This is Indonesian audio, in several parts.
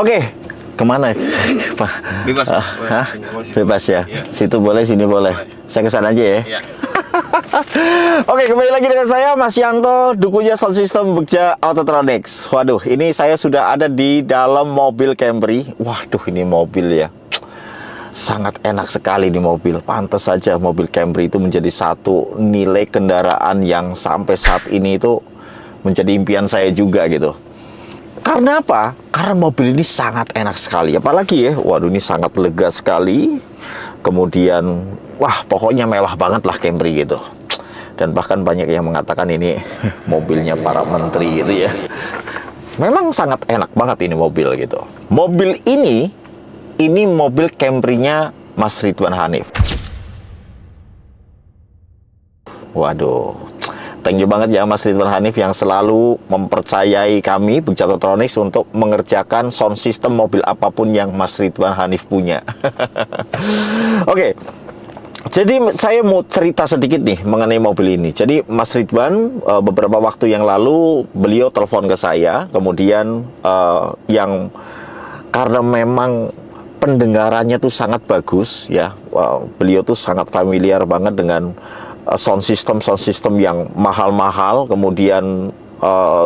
Oke, kemana Pak? Bebas. Bebas ya? Iya. Situ boleh, sini boleh. Saya kesana aja ya. Iya. Oke, kembali lagi dengan saya Mas Yanto, Dukunya Sound System Bekja Autotronics. Waduh, ini saya sudah ada di dalam mobil Camry. Waduh, ini mobil ya, sangat enak sekali di mobil. Pantas saja mobil Camry itu menjadi satu nilai kendaraan yang sampai saat ini itu menjadi impian saya juga gitu. Karena apa? Karena mobil ini sangat enak sekali. Apalagi ya, waduh ini sangat lega sekali. Kemudian, wah pokoknya mewah banget lah Camry gitu. Dan bahkan banyak yang mengatakan ini mobilnya para menteri gitu ya. Memang sangat enak banget ini mobil gitu. Mobil ini mobil Camry-nya Mas Ridwan Hanif. Waduh, thank you banget ya Mas Ridwan Hanif yang selalu mempercayai kami Bekja Autotronics untuk mengerjakan sound system mobil apapun yang Mas Ridwan Hanif punya. Oke, jadi saya mau cerita sedikit nih mengenai mobil ini. Jadi Mas Ridwan beberapa waktu yang lalu beliau telepon ke saya, kemudian yang karena memang pendengarannya tuh sangat bagus ya, beliau tuh sangat familiar banget dengan sound system yang mahal-mahal, kemudian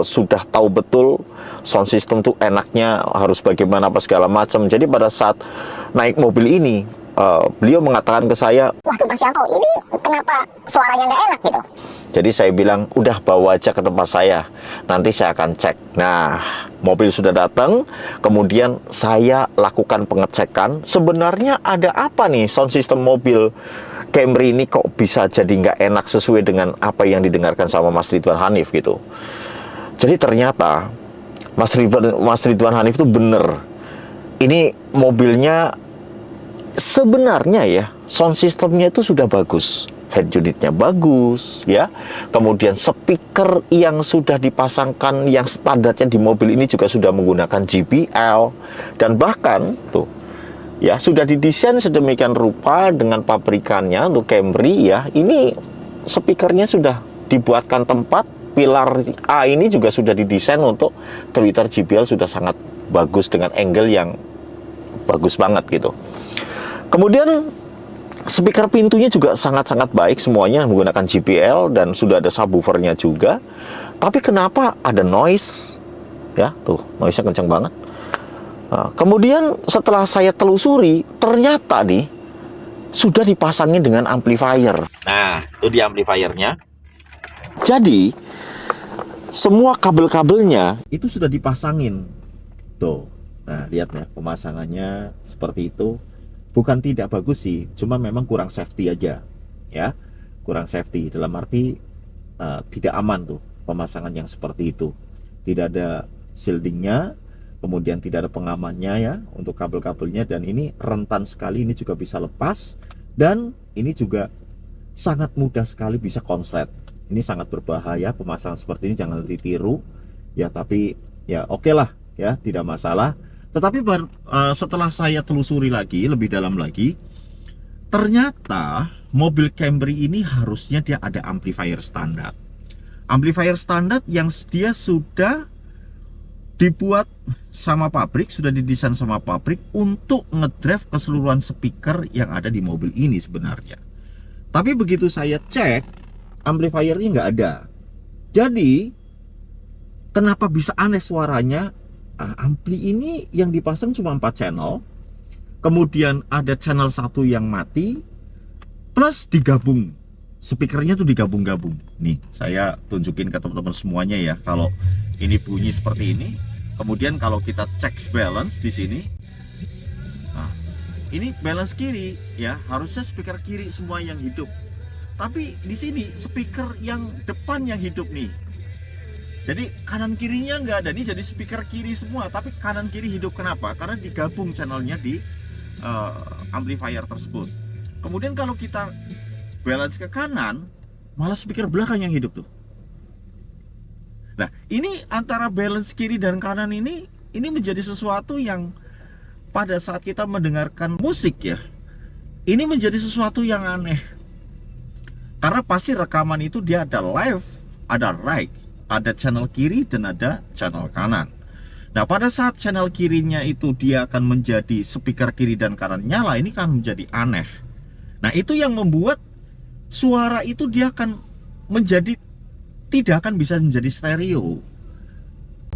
sudah tahu betul sound system tuh enaknya harus bagaimana apa segala macam. Jadi pada saat naik mobil ini, beliau mengatakan ke saya, "Waduh Mas Yanto, ini kenapa suaranya nggak enak gitu?" Jadi saya bilang, udah bawa aja ke tempat saya, nanti saya akan cek. Nah, mobil sudah datang, kemudian saya lakukan pengecekan. Sebenarnya ada apa nih sound system mobil Camry ini kok bisa jadi nggak enak sesuai dengan apa yang didengarkan sama Mas Ridwan Hanif gitu. Jadi ternyata Mas Ridwan Hanif itu bener. Ini mobilnya sebenarnya ya, sound systemnya itu sudah bagus. Head unitnya bagus ya, kemudian speaker yang sudah dipasangkan yang standarnya di mobil ini juga sudah menggunakan JBL, dan bahkan tuh ya sudah didesain sedemikian rupa dengan pabrikannya untuk Camry ya. Ini speakernya sudah dibuatkan tempat, pilar A ini juga sudah didesain untuk tweeter JBL, sudah sangat bagus dengan angle yang bagus banget gitu. Kemudian speaker pintunya juga sangat-sangat baik, semuanya menggunakan JBL dan sudah ada subwoofernya juga. Tapi kenapa ada noise? Ya, tuh, noise-nya kencang banget. Nah, kemudian setelah saya telusuri, ternyata nih sudah dipasangin dengan amplifier. Nah, itu di amplifiernya. Jadi, semua kabel-kabelnya itu sudah dipasangin. Tuh. Nah, lihat ya, pemasangannya seperti itu. Bukan tidak bagus sih, cuma memang kurang safety aja ya, kurang safety dalam arti tidak aman tuh pemasangan yang seperti itu. Tidak ada shieldingnya, kemudian tidak ada pengamannya ya untuk kabel-kabelnya, dan ini rentan sekali, ini juga bisa lepas, dan ini juga sangat mudah sekali bisa konslet. Ini sangat berbahaya, pemasangan seperti ini jangan ditiru ya, tapi ya oke lah ya, tidak masalah. Tetapi setelah saya telusuri lagi, lebih dalam lagi, ternyata mobil Camry ini harusnya dia ada amplifier standar. Amplifier standar yang dia sudah dibuat sama pabrik, sudah didesain sama pabrik untuk ngedrive keseluruhan speaker yang ada di mobil ini sebenarnya. Tapi begitu saya cek, amplifiernya nggak ada. Jadi, kenapa bisa aneh suaranya? Ampli ini yang dipasang cuma 4 channel, kemudian ada channel 1 yang mati, plus digabung, speakernya tuh digabung-gabung. Nih, saya tunjukin ke teman-teman semuanya ya. Kalau ini bunyi seperti ini, kemudian kalau kita cek balance di sini, nah, ini balance kiri ya, harusnya speaker kiri semua yang hidup. Tapi di sini speaker yang depan yang hidup nih. Jadi kanan kirinya nggak ada nih, jadi speaker kiri semua, tapi kanan kiri hidup. Kenapa? Karena digabung channelnya di amplifier tersebut. Kemudian kalau kita balance ke kanan, malah speaker belakang yang hidup tuh. Nah, ini antara balance kiri dan kanan ini menjadi sesuatu yang pada saat kita mendengarkan musik ya, ini menjadi sesuatu yang aneh. Karena pasti rekaman itu dia ada left, ada right, ada channel kiri dan ada channel kanan. Nah, pada saat channel kirinya itu dia akan menjadi speaker kiri dan kanan nyala, ini kan menjadi aneh. Nah, itu yang membuat suara itu dia akan menjadi tidak akan bisa menjadi stereo.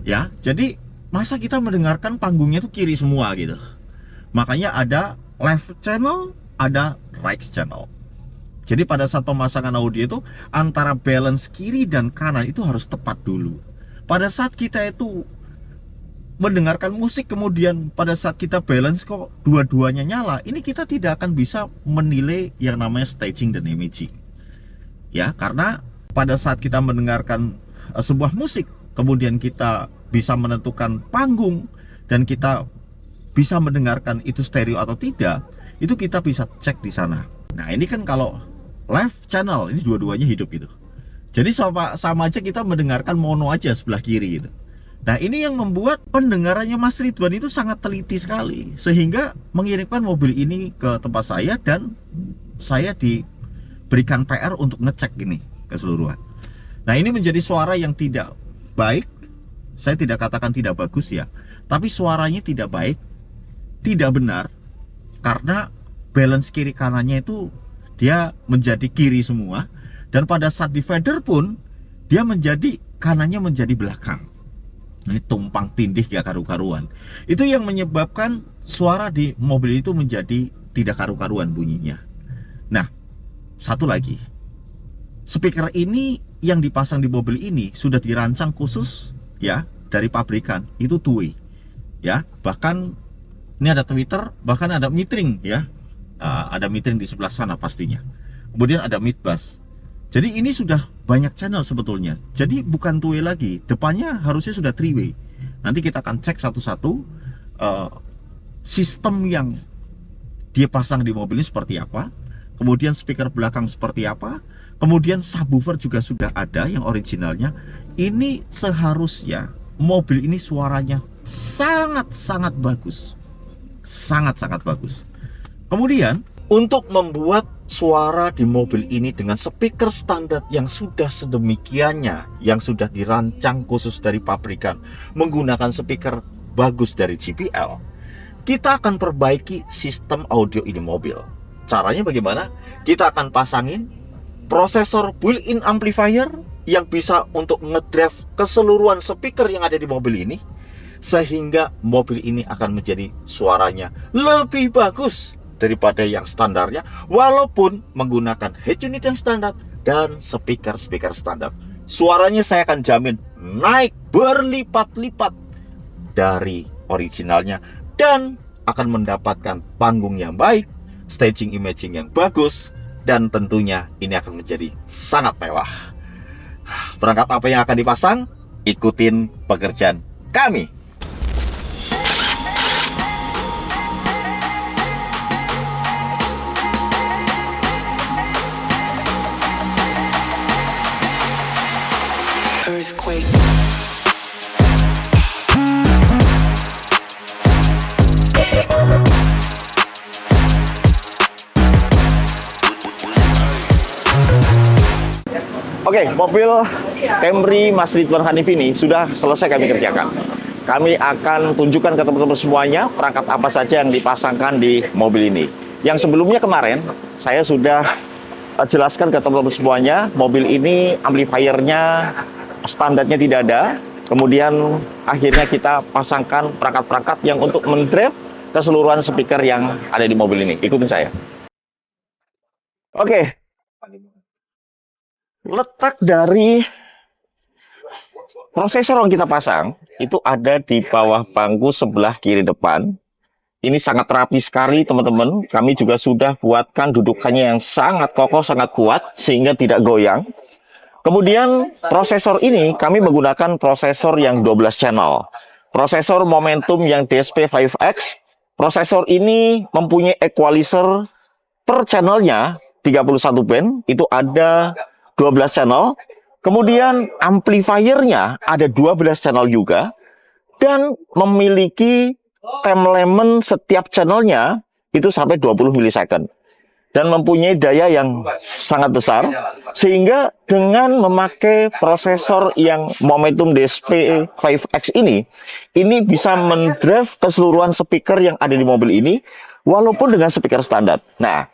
Ya, jadi masa kita mendengarkan panggungnya itu kiri semua gitu. Makanya ada left channel, ada right channel. Jadi pada saat pemasangan audio itu antara balance kiri dan kanan itu harus tepat dulu. Pada saat kita itu mendengarkan musik kemudian pada saat kita balance kok dua-duanya nyala, ini kita tidak akan bisa menilai yang namanya staging dan imaging. Ya, karena pada saat kita mendengarkan sebuah musik, kemudian kita bisa menentukan panggung dan kita bisa mendengarkan itu stereo atau tidak, itu kita bisa cek di sana. Nah, ini kan kalau left channel ini dua-duanya hidup gitu. Jadi sama aja kita mendengarkan mono aja sebelah kiri gitu. Nah, ini yang membuat pendengarannya Mas Ridwan itu sangat teliti sekali, sehingga mengirimkan mobil ini ke tempat saya dan saya diberikan PR untuk ngecek ini keseluruhan. Nah, ini menjadi suara yang tidak baik. Saya tidak katakan tidak bagus ya, tapi suaranya tidak baik, tidak benar, karena balance kiri kanannya itu dia menjadi kiri semua, dan pada saat di fader pun dia menjadi kanannya menjadi belakang. Ini tumpang tindih gak karu-karuan. Itu yang menyebabkan suara di mobil itu menjadi tidak karu-karuan bunyinya. Nah, satu lagi, speaker ini yang dipasang di mobil ini sudah dirancang khusus ya dari pabrikan, itu two way ya. Bahkan ini ada tweeter, bahkan ada metering ya. Ada metering di sebelah sana pastinya. Kemudian ada mid bass. Jadi ini sudah banyak channel sebetulnya. Jadi bukan two way lagi. Depannya harusnya sudah three way. Nanti kita akan cek satu-satu sistem yang dia pasang di mobil ini seperti apa. Kemudian speaker belakang seperti apa. Kemudian subwoofer juga sudah ada yang originalnya. Ini seharusnya mobil ini suaranya sangat-sangat bagus. Sangat-sangat bagus. Kemudian untuk membuat suara di mobil ini dengan speaker standar yang sudah sedemikiannya, yang sudah dirancang khusus dari pabrikan, menggunakan speaker bagus dari JBL, kita akan perbaiki sistem audio ini mobil. Caranya bagaimana? Kita akan pasangin prosesor built-in amplifier yang bisa untuk ngedrive keseluruhan speaker yang ada di mobil ini, sehingga mobil ini akan menjadi suaranya lebih bagus daripada yang standarnya, walaupun menggunakan head unit yang standar dan speaker standar. Suaranya saya akan jamin naik berlipat-lipat dari originalnya dan akan mendapatkan panggung yang baik, staging imaging yang bagus, dan tentunya ini akan menjadi sangat mewah. Perangkat apa yang akan dipasang? Ikutin pekerjaan kami. Earthquake. Oke, mobil Camry Mas Ridwan Hanif ini sudah selesai kami kerjakan. Kami akan tunjukkan ke teman-teman semuanya perangkat apa saja yang dipasangkan di mobil ini. Yang sebelumnya kemarin saya sudah jelaskan ke teman-teman semuanya, mobil ini amplifiernya standarnya tidak ada. Kemudian akhirnya kita pasangkan perangkat-perangkat yang untuk mendrive keseluruhan speaker yang ada di mobil ini. Ikutin saya. Oke. Letak dari prosesor yang kita pasang itu ada di bawah bangku sebelah kiri depan. Ini sangat rapi sekali teman-teman. Kami juga sudah buatkan dudukannya yang sangat kokoh, sangat kuat sehingga tidak goyang. Kemudian prosesor ini kami menggunakan prosesor yang 12 channel. Prosesor Momentum yang DSP5X. Prosesor ini mempunyai equalizer per channelnya 31 band. Itu ada 12 channel. Kemudian amplifiernya ada 12 channel juga. Dan memiliki time lemon setiap channelnya itu sampai 20 milisecond. dan mempunyai daya yang sangat besar, sehingga dengan memakai prosesor yang Momentum DSP-5X ini bisa mendrive keseluruhan speaker yang ada di mobil ini, walaupun dengan speaker standar. Nah,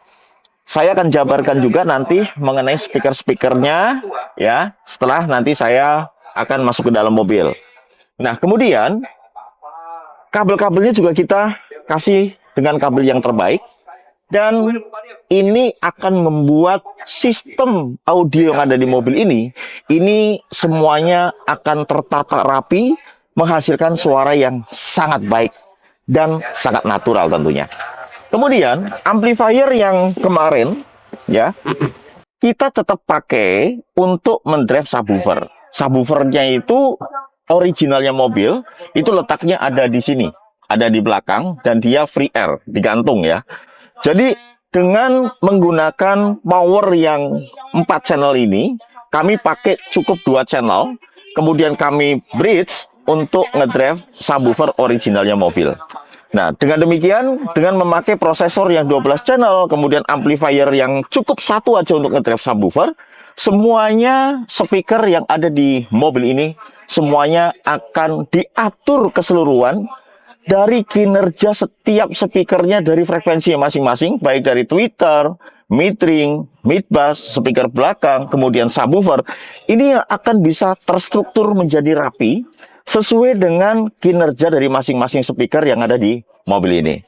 saya akan jabarkan juga nanti mengenai speaker-speakernya ya, setelah nanti saya akan masuk ke dalam mobil. Nah, kemudian kabel-kabelnya juga kita kasih dengan kabel yang terbaik. Dan ini akan membuat sistem audio yang ada di mobil ini semuanya akan tertata rapi, menghasilkan suara yang sangat baik dan sangat natural tentunya. Kemudian amplifier yang kemarin ya, kita tetap pakai untuk mendrive subwoofer. Subwoofernya itu originalnya mobil, itu letaknya ada di sini, ada di belakang, dan dia free air, digantung ya. Jadi dengan menggunakan power yang 4 channel ini, kami pakai cukup 2 channel, kemudian kami bridge untuk ngedrive subwoofer originalnya mobil. Nah, dengan demikian, dengan memakai prosesor yang 12 channel, kemudian amplifier yang cukup satu aja untuk ngedrive subwoofer, semuanya speaker yang ada di mobil ini, semuanya akan diatur keseluruhan dari kinerja setiap speakernya dari frekuensinya masing-masing, baik dari tweeter, mid-ring, mid-bass, speaker belakang, kemudian subwoofer. Ini akan bisa terstruktur menjadi rapi sesuai dengan kinerja dari masing-masing speaker yang ada di mobil ini.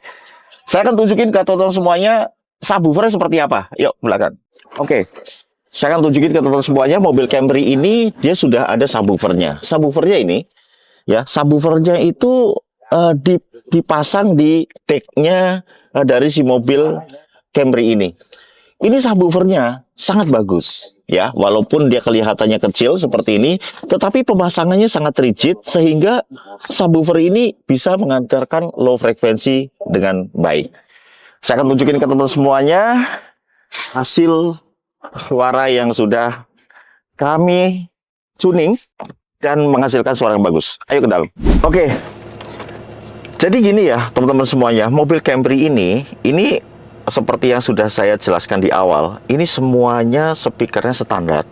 Saya akan tunjukin ke teman-teman semuanya subwoofernya seperti apa. Yuk, belakang. Oke. Saya akan tunjukin ke teman-teman semuanya mobil Camry ini dia sudah ada subwoofernya. Subwoofernya ini ya, subwoofernya itu dipasang di decknya dari si mobil Camry ini. Ini subwoofernya sangat bagus ya, walaupun dia kelihatannya kecil seperti ini, tetapi pemasangannya sangat rigid sehingga subwoofer ini bisa mengantarkan low frekuensi dengan baik. Saya akan tunjukin ke teman-teman semuanya hasil suara yang sudah kami tuning dan menghasilkan suara yang bagus. Ayo ke dalam. Oke. Jadi gini ya teman-teman semuanya, mobil Camry ini seperti yang sudah saya jelaskan di awal, ini semuanya speakernya standar.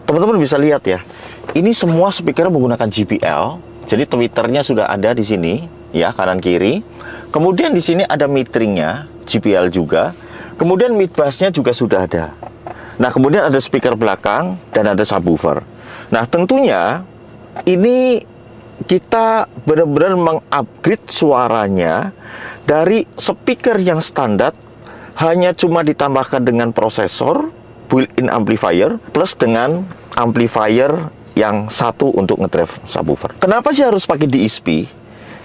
Teman-teman bisa lihat ya, ini semua speaker menggunakan JBL. Jadi tweeternya sudah ada di sini ya, kanan kiri. Kemudian di sini ada mid-ringnya JBL juga. Kemudian mid bassnya juga sudah ada. Nah, kemudian ada speaker belakang dan ada subwoofer. Nah, tentunya ini kita benar-benar mengupgrade suaranya dari speaker yang standar, hanya cuma ditambahkan dengan prosesor, built-in amplifier, plus dengan amplifier yang satu untuk ngedrive subwoofer. Kenapa sih harus pakai DSP?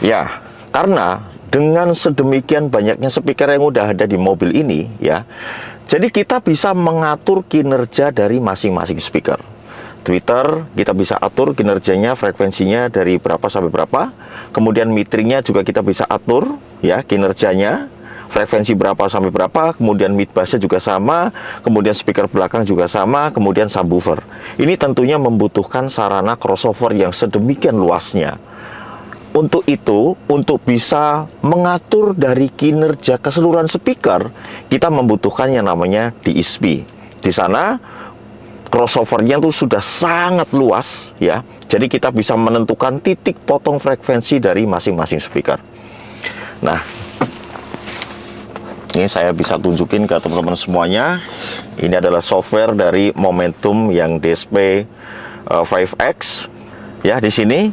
Ya, karena dengan sedemikian banyaknya speaker yang udah ada di mobil ini ya, jadi kita bisa mengatur kinerja dari masing-masing speaker. Tweeter kita bisa atur kinerjanya, frekuensinya dari berapa sampai berapa. Kemudian mid-ringnya juga kita bisa atur ya kinerjanya, frekuensi berapa sampai berapa. Kemudian mid bassnya juga sama, kemudian speaker belakang juga sama, kemudian subwoofer. Ini tentunya membutuhkan sarana crossover yang sedemikian luasnya. Untuk itu, untuk bisa mengatur dari kinerja keseluruhan speaker, kita membutuhkan yang namanya DSP. Di sana crossovernya itu sudah sangat luas ya, jadi kita bisa menentukan titik potong frekuensi dari masing-masing speaker. Nah, ini saya bisa tunjukin ke teman-teman semuanya. Ini adalah software dari Momentum yang DSP 5X ya. Di sini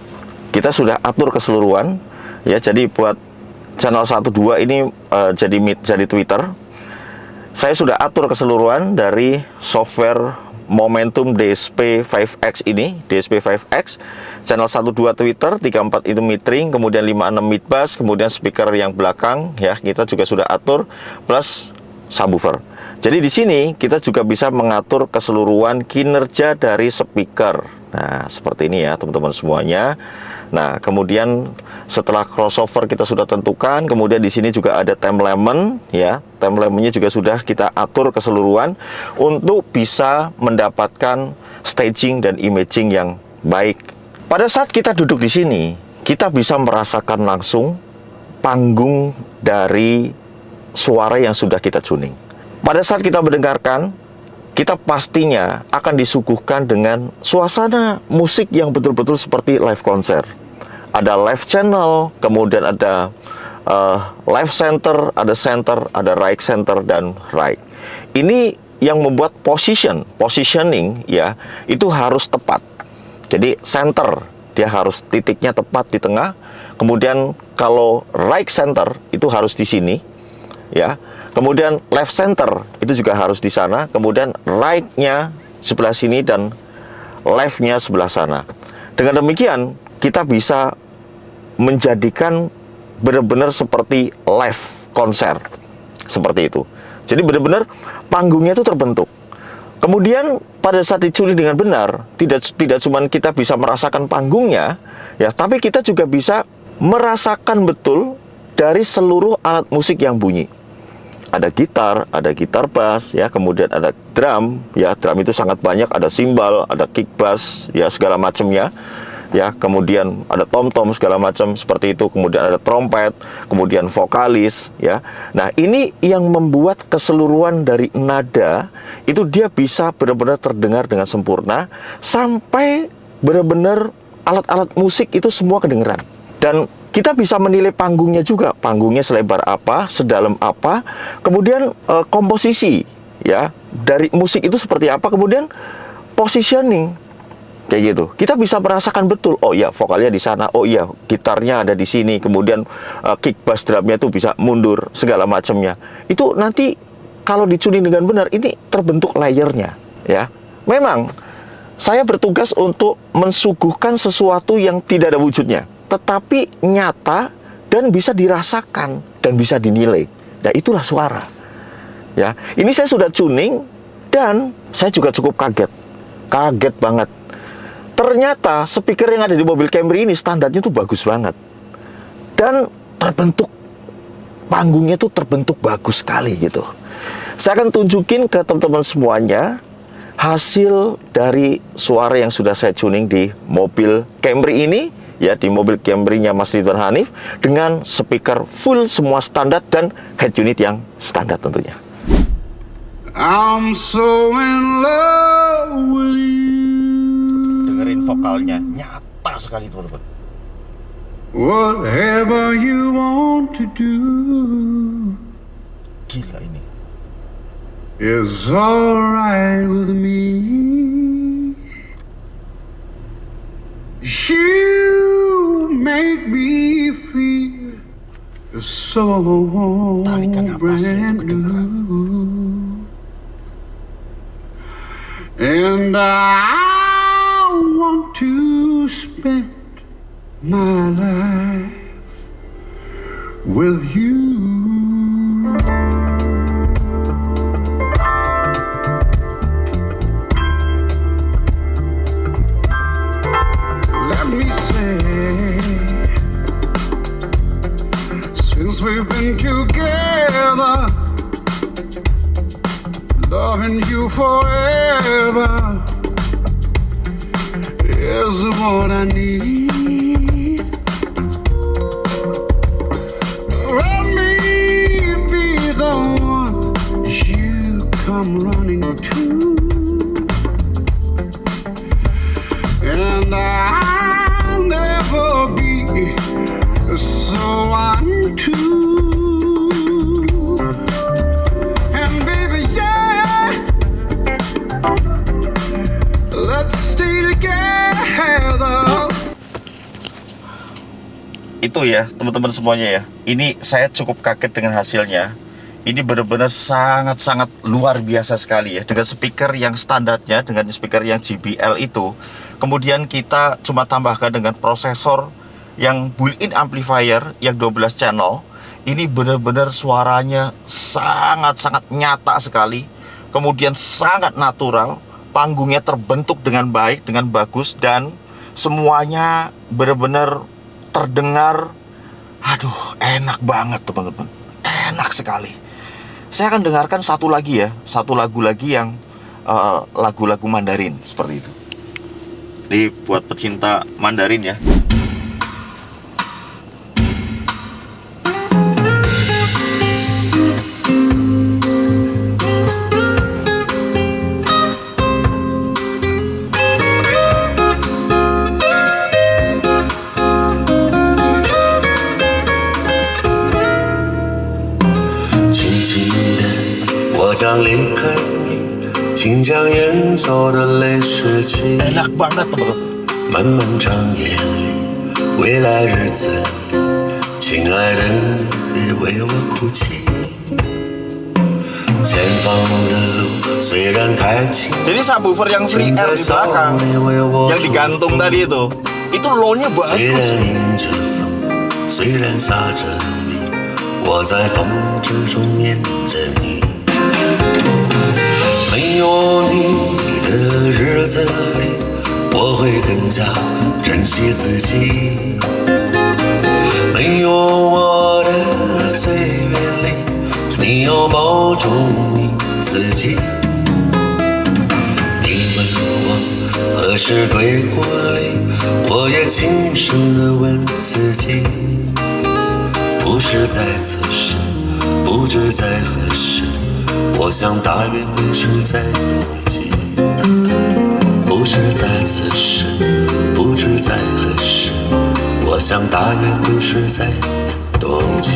kita sudah atur keseluruhan ya, jadi buat channel 1, 2 ini jadi Twitter. Saya sudah atur keseluruhan dari software Momentum DSP-5X ini, DSP-5X, channel 1, 2 Twitter, 3, 4 itu mid-ring, kemudian 5, 6 mid-bass, kemudian speaker yang belakang, ya, kita juga sudah atur, plus subwoofer. Jadi di sini kita juga bisa mengatur keseluruhan kinerja dari speaker. Nah, seperti ini ya teman-teman semuanya. Nah, kemudian setelah crossover kita sudah tentukan, kemudian di sini juga ada time element ya. Time elementnya juga sudah kita atur keseluruhan untuk bisa mendapatkan staging dan imaging yang baik. Pada saat kita duduk di sini, kita bisa merasakan langsung panggung dari suara yang sudah kita tuning. pada saat kita mendengarkan, kita pastinya akan disuguhkan dengan suasana musik yang betul-betul seperti live konser. Ada live channel, kemudian ada live center, ada right center, dan right. Ini yang membuat positioning ya, itu harus tepat. Jadi center, dia harus titiknya tepat di tengah. Kemudian kalau right center, itu harus di sini ya. Kemudian left center itu juga harus di sana. Kemudian right-nya sebelah sini dan left-nya sebelah sana. Dengan demikian kita bisa menjadikan benar-benar seperti live konser seperti itu. Jadi benar-benar panggungnya itu terbentuk. Kemudian pada saat dicuri dengan benar, tidak cuma kita bisa merasakan panggungnya ya, tapi kita juga bisa merasakan betul dari seluruh alat musik yang bunyi. Ada gitar bass ya, kemudian ada drum ya, drum itu sangat banyak, ada cymbal, ada kick bass ya, segala macamnya ya, kemudian ada tom-tom segala macam seperti itu, kemudian ada trompet, kemudian vokalis ya. Nah, ini yang membuat keseluruhan dari nada itu dia bisa benar-benar terdengar dengan sempurna sampai benar-benar alat-alat musik itu semua kedengeran. Dan kita bisa menilai panggungnya juga, panggungnya selebar apa, sedalam apa, kemudian komposisi ya dari musik itu seperti apa, kemudian positioning kayak gitu. Kita bisa merasakan betul, oh ya vokalnya di sana, oh iya gitarnya ada di sini, kemudian kick bass drumnya itu bisa mundur segala macamnya. Itu nanti kalau dituning dengan benar ini terbentuk layernya ya. Memang saya bertugas untuk mensuguhkan sesuatu yang tidak ada wujudnya, tetapi nyata dan bisa dirasakan dan bisa dinilai. Nah, itulah suara. Ya, ini saya sudah tuning dan saya juga cukup kaget banget. Ternyata speaker yang ada di mobil Camry ini standarnya tuh bagus banget dan terbentuk panggungnya tuh terbentuk bagus sekali gitu. Saya akan tunjukin ke teman-teman semuanya hasil dari suara yang sudah saya tuning di mobil Camry ini. Ya, di mobil Camry-nya Mas Ridwan Hanif dengan speaker full semua standar dan head unit yang standar tentunya. I'm so in love with you. Dengerin vokalnya, nyata sekali teman-teman. Whatever you want to do Gila ini. is alright with me. You make me feel so Tarikan napas ya, brand new, and I want to spend my life with you. Let me say, since we've been together, loving you forever is what I need. Let me be the one you come running to, and I'll never be so untrue. And baby, yeah, let's stay together. Itu ya teman-teman semuanya ya. Ini saya cukup kaget dengan hasilnya. Ini benar-benar sangat-sangat luar biasa sekali ya. Dengan speaker yang standarnya, dengan speaker yang JBL itu, kemudian kita cuma tambahkan dengan prosesor yang built-in amplifier yang 12 channel. Ini benar-benar suaranya sangat-sangat nyata sekali. Kemudian sangat natural. Panggungnya terbentuk dengan baik, dengan bagus, dan semuanya benar-benar terdengar. Aduh, enak banget teman-teman. Enak sekali. Saya akan dengarkan satu lagi ya, satu lagu lagi yang lagu-lagu Mandarin seperti itu. Jadi buat pecinta Mandarin ya. 我将离开你，请将眼角的泪拭去。 Enak banget teman-teman. 漫漫长夜里，未来日子里，亲爱的你别为我哭泣。前方的路虽然太近， Jadi subwoofer yang sering 正 R 在 di 稍 belakang 微为我 yang 祝 digantung 福。 tadi itu low-nya 虽然 bagus. 迎着风，虽然下着雨，我在风之中念着你。没有你的日子里，我会更加珍惜自己。没有我的岁月里，你要保重你自己。你问我何时归故里，我也轻声地问自己，不是在此时，不知在何时，我想大约会是在冬季。不是在此时，不知在何时，我想大约会是在冬季。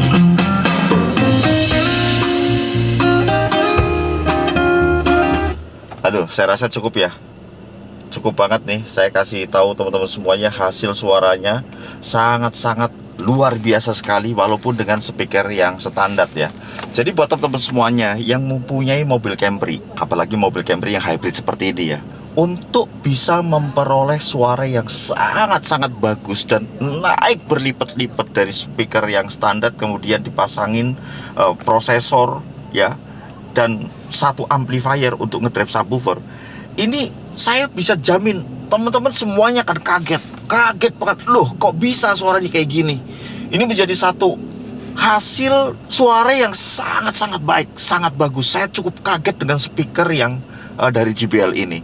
Aduh, saya rasa cukup ya. Cukup banget nih. Saya kasih tahu teman-teman semuanya hasil suaranya sangat-sangat luar biasa sekali walaupun dengan speaker yang standar ya. Jadi buat teman-teman semuanya yang mempunyai mobil Camry, apalagi mobil Camry yang hybrid seperti ini ya, untuk bisa memperoleh suara yang sangat-sangat bagus dan naik berlipat-lipat dari speaker yang standar, kemudian dipasangin prosesor ya, dan satu amplifier untuk ngedrive subwoofer. Ini saya bisa jamin teman-teman semuanya akan kaget banget. Loh, kok bisa suaranya kayak gini? Ini menjadi satu hasil suara yang sangat-sangat baik, sangat bagus. Saya cukup kaget dengan speaker yang dari JBL ini.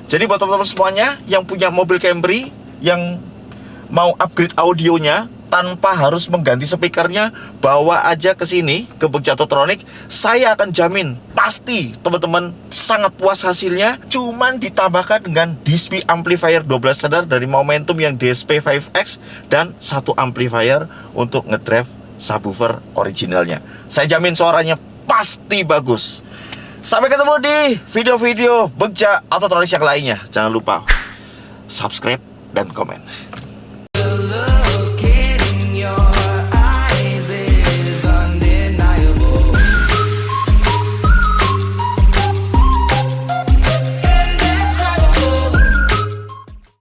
Jadi buat teman-teman semuanya yang punya mobil Camry, yang mau upgrade audionya tanpa harus mengganti speakernya, bawa aja ke sini ke Begjatotronic. Saya akan jamin pasti teman-teman sangat puas hasilnya. Cuman ditambahkan dengan DSP amplifier 12 senar dari Momentum yang DSP5X dan satu amplifier untuk ngedrive subwoofer originalnya. Saya jamin suaranya pasti bagus. Sampai ketemu di video-video Begja Autotronics yang lainnya. Jangan lupa subscribe dan komen.